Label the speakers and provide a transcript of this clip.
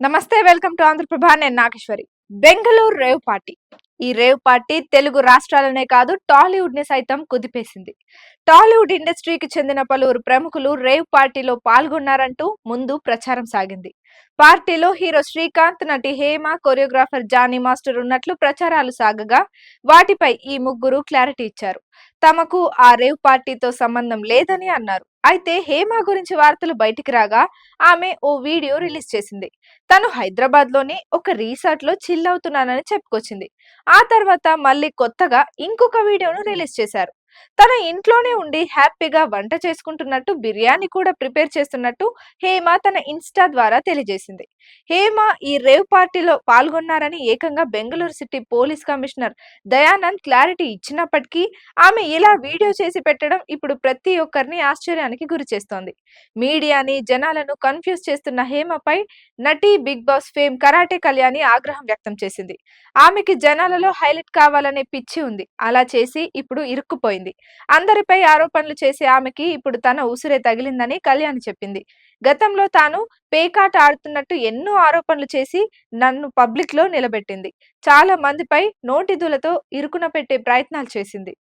Speaker 1: నమస్తే, welcome to Andhra Prabha. నేను Nageshwari. Bengaluru rave party. ఈ రేవ్ పార్టీ తెలుగు రాష్ట్రాలనే కాదు, టాలీవుడ్ ని సైతం కుదిపేసింది. టాలీవుడ్ ఇండస్ట్రీకి చెందిన పలువురు ప్రముఖులు రేవ్ పార్టీలో పాల్గొన్నారంటూ ముందు ప్రచారం సాగింది. పార్టీలో హీరో శ్రీకాంత్, నటి హేమ, కొరియోగ్రాఫర్ జానీ మాస్టర్ ఉన్నట్లు ప్రచారాలు సాగగా, వాటిపై ఈ ముగ్గురు క్లారిటీ ఇచ్చారు. తమకు ఆ రేవ్ పార్టీతో సంబంధం లేదని అన్నారు. అయితే హేమ గురించి వార్తలు బయటికి రాగా ఆమె ఓ వీడియో రిలీజ్ చేసింది. తను హైదరాబాద్ లోని ఒక రిసార్ట్ లో చిల్ అవుతున్నానని చెప్పుకొచ్చింది. ఆ తర్వాత మళ్ళీ కొత్తగా ఇంకొక వీడియోను రిలీజ్ చేశారు. తన ఇంట్లోనే ఉండి హ్యాపీగా వంట చేసుకుంటున్నట్టు, బిర్యానీ కూడా ప్రిపేర్ చేస్తున్నట్టు హేమ తన ఇన్స్టా ద్వారా తెలియజేసింది. హేమ ఈ రేవ్ పార్టీలో పాల్గొన్నారని ఏకంగా Bengaluru city police commissioner Dayanand clarity ఇచ్చినప్పటికీ ఆమె ఇలా వీడియో చేసి పెట్టడం ఇప్పుడు ప్రతి ఒక్కరిని ఆశ్చర్యానికి గురి చేస్తోంది. మీడియాని, జనాలను కన్ఫ్యూజ్ చేస్తున్న హేమపై నటి Bigg Boss fame karate Kalyani ఆగ్రహం వ్యక్తం చేసింది. ఆమెకి జనాలలో హైలైట్ కావాలనే పిచ్చి ఉంది. అలా చేసి ఇప్పుడు ఇరుక్కుపోయింది. అందరిపై ఆరోపణలు చేసే ఆమెకి ఇప్పుడు తన ఉసురే తగిలిందని కళ్యాణి చెప్పింది. గతంలో తాను పేకాట ఆడుతున్నట్టు ఎన్నో ఆరోపణలు చేసి నన్ను పబ్లిక్ లో నిలబెట్టింది. చాలా మందిపై నోటి దూలతో ఇరుకున పెట్టే ప్రయత్నాలు చేసింది.